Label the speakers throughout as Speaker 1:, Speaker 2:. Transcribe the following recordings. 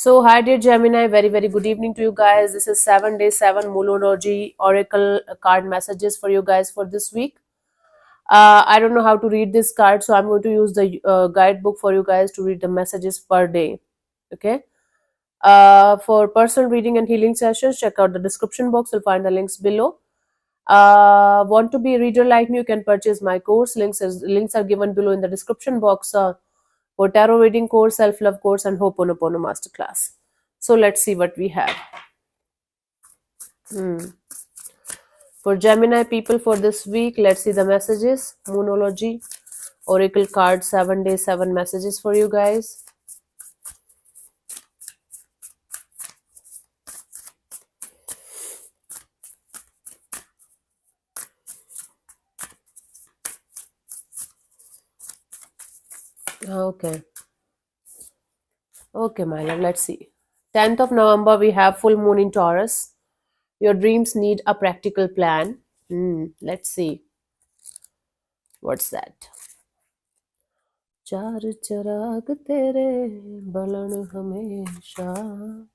Speaker 1: So, hi, dear Gemini. Very, very good evening to you guys. This is 7 day 7 Moonology Oracle card messages for you guys for this week. I don't know how to read this card, so I'm going to use the guidebook for you guys to read the messages per day. Okay. For personal reading and healing sessions, check out the description box. You'll find the links below. Want to be a reader like me? You can purchase my course. Links are given below in the description box. For tarot reading course, self-love course, and Ho'oponopono masterclass. So let's see what we have. For Gemini people for this week, let's see the messages. Moonology, Oracle card, 7 day 7 messages for you guys. Okay. Okay, my love, let's see. 10th of November, we have full moon in Taurus. Your dreams need a practical plan. Let's see. What's that? चार चिराग तेरे बलन हमेशा.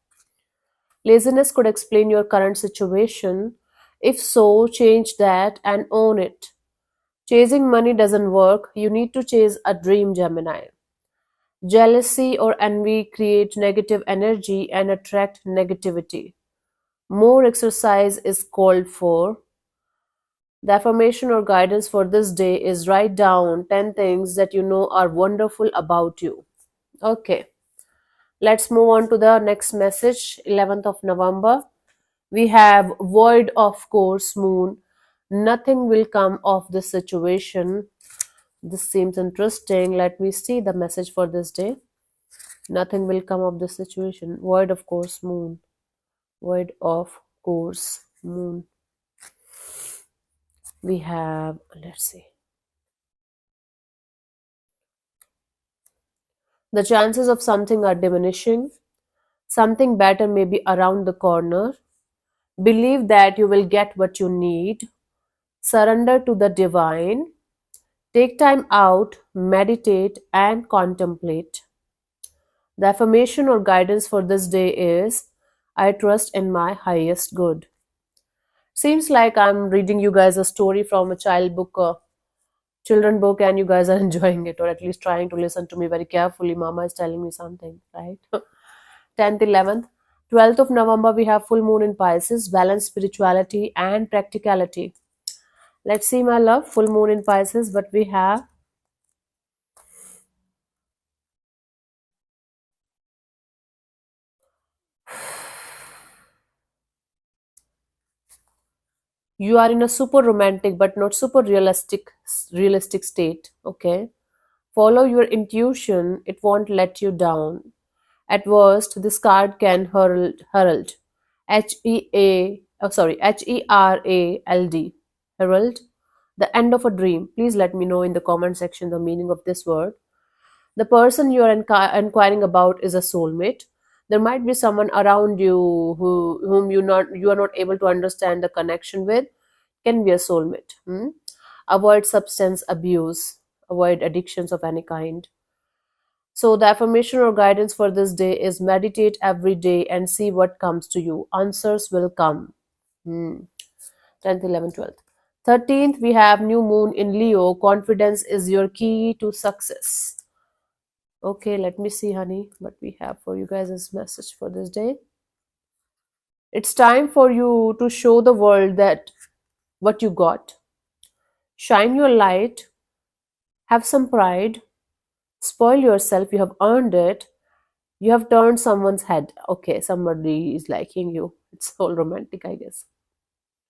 Speaker 1: Laziness could explain your current situation. If so, change that and own it. Chasing money doesn't work. You need to chase a dream, Gemini. Jealousy or envy create negative energy and attract negativity. More exercise is called for. The affirmation or guidance for this day is write down 10 things that you know are wonderful about you. Okay, let's move on to the next message. 11th of November. We have void of course moon. Nothing will come of this situation. This seems interesting. Let me see the message for this day. Nothing will come of this situation. Void of course moon. Void of course moon. We have, let's see. The chances of something are diminishing. Something better may be around the corner. Believe that you will get what you need. Surrender to the divine. Take time out, meditate, and contemplate. The affirmation or guidance for this day is I trust in my highest good. Seems like I'm reading you guys a story from a children book, and you guys are enjoying it, or at least trying to listen to me very carefully. Mama is telling me something, right? 10th, 11th, 12th of November, we have full moon in Pisces, balance spirituality and practicality. Let's see, my love, full moon in Pisces, what we have. You are in a super romantic but not super realistic state. Okay, follow your intuition, it won't let you down. At worst, this card can herald, Herald, herald, the end of a dream. Please let me know in the comment section the meaning of this word. The person you are inquiring about is a soulmate. There might be someone around you whom you are not able to understand the connection with. Can be a soulmate. Avoid substance abuse. Avoid addictions of any kind. So the affirmation or guidance for this day is meditate every day and see what comes to you. Answers will come. 10th, 11th, 12th. 13th, we have new moon in Leo. Confidence is your key to success. Okay, let me see, honey, what we have for you guys as message for this day. It's time for you to show the world that what you got. Shine your light. Have some pride. Spoil yourself. You have earned it. You have turned someone's head. Okay, somebody is liking you. It's all romantic, I guess.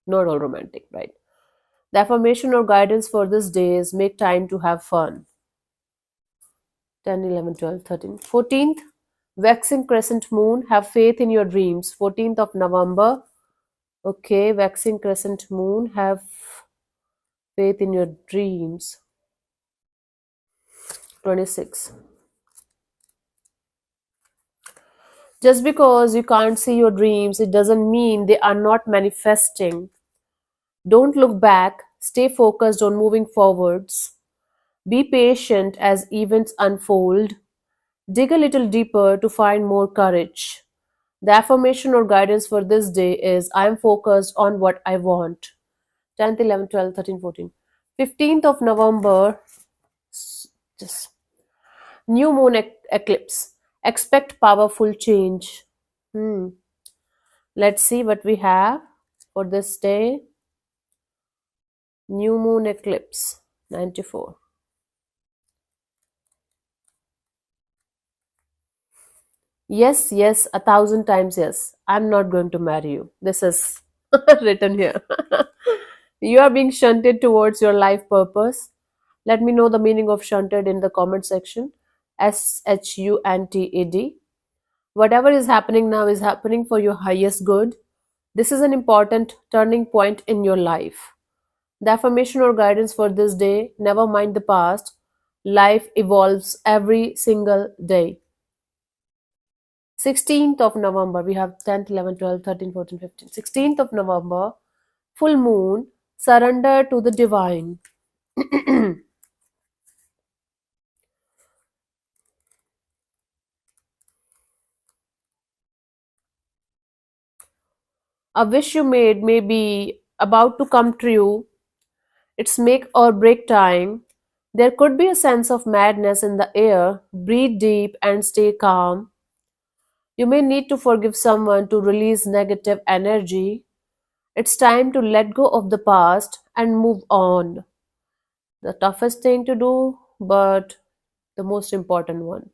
Speaker 1: Not all romantic, right? The affirmation or guidance for this day is make time to have fun. 10, 11, 12, 13. 14th, waxing crescent moon. Have faith in your dreams. 14th of November. Okay, waxing crescent moon. Have faith in your dreams. 26. Just because you can't see your dreams, it doesn't mean they are not manifesting. Don't look back. Stay focused on moving forwards. Be patient as events unfold. Dig a little deeper to find more courage. The affirmation or guidance for this day is I am focused on what I want. 10th, 11th, 12th, 13th, 14th. 15th of November, just new moon eclipse. Expect powerful change. Hmm. Let's see what we have for this day. New moon eclipse 94. Yes, yes, 1,000 times yes. I'm not going to marry you. This is written here. You are being shunted towards your life purpose. Let me know the meaning of shunted in the comment section. SHUNTED. Whatever is happening now is happening for your highest good. This is an important turning point in your life. The affirmation or guidance for this day: never mind the past. Life evolves every single day. 16th of November, we have 10th, 11th, 12th, 13th, 14th, 15th. 16th of November, full moon, surrender to the divine. A wish you made may be about to come true. It's make or break time. There could be a sense of madness in the air. Breathe deep and stay calm. You may need to forgive someone to release negative energy. It's time to let go of the past and move on. The toughest thing to do, but the most important one.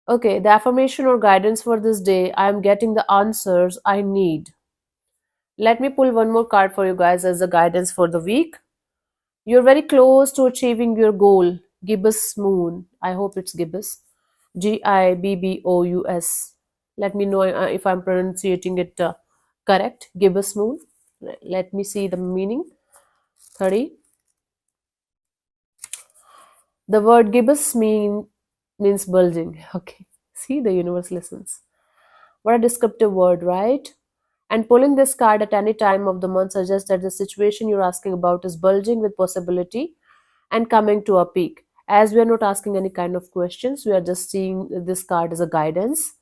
Speaker 1: Okay, the affirmation or guidance for this day: I am getting the answers I need. Let me pull one more card for you guys as the guidance for the week. You're very close to achieving your goal. Gibbous Moon. I hope it's Gibbous. Gibbous. Let me know if I'm pronouncing it correct. Gibbous Moon. Let me see the meaning. 30. The word gibbous means bulging. Okay. See, the universe listens. What a descriptive word, right? And pulling this card at any time of the month suggests that the situation you're asking about is bulging with possibility and coming to a peak. As we are not asking any kind of questions, we are just seeing this card as a guidance.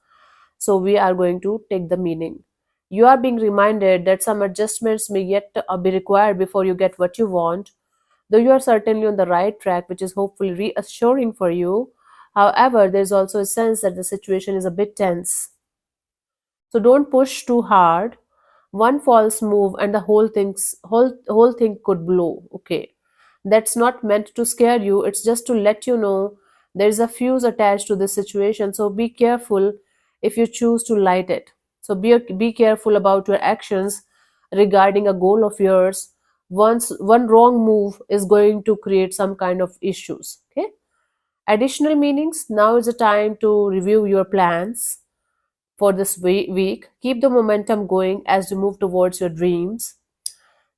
Speaker 1: So we are going to take the meaning. You are being reminded that some adjustments may yet be required before you get what you want, though you are certainly on the right track, which is hopefully reassuring for you. However, there is also a sense that the situation is a bit tense. So don't push too hard. One false move and the whole thing could blow. Okay. That's not meant to scare you. It's just to let you know there is a fuse attached to this situation. So be careful if you choose to light it. So be careful about your actions regarding a goal of yours. Once one wrong move is going to create some kind of issues. Okay. Additional meanings. Now is the time to review your plans for this week. Keep the momentum going as you move towards your dreams.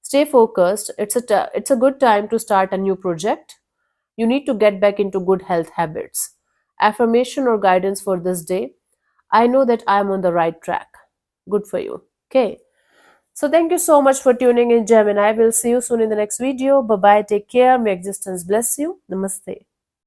Speaker 1: Stay focused. It's a good time to start a new project. You need to get back into good health habits. Affirmation or guidance for this day: I know that I am on the right track. Good for you. Okay. So thank you so much for tuning in, Gemini. I will see you soon in the next video. Bye bye. Take care. May existence bless you. Namaste.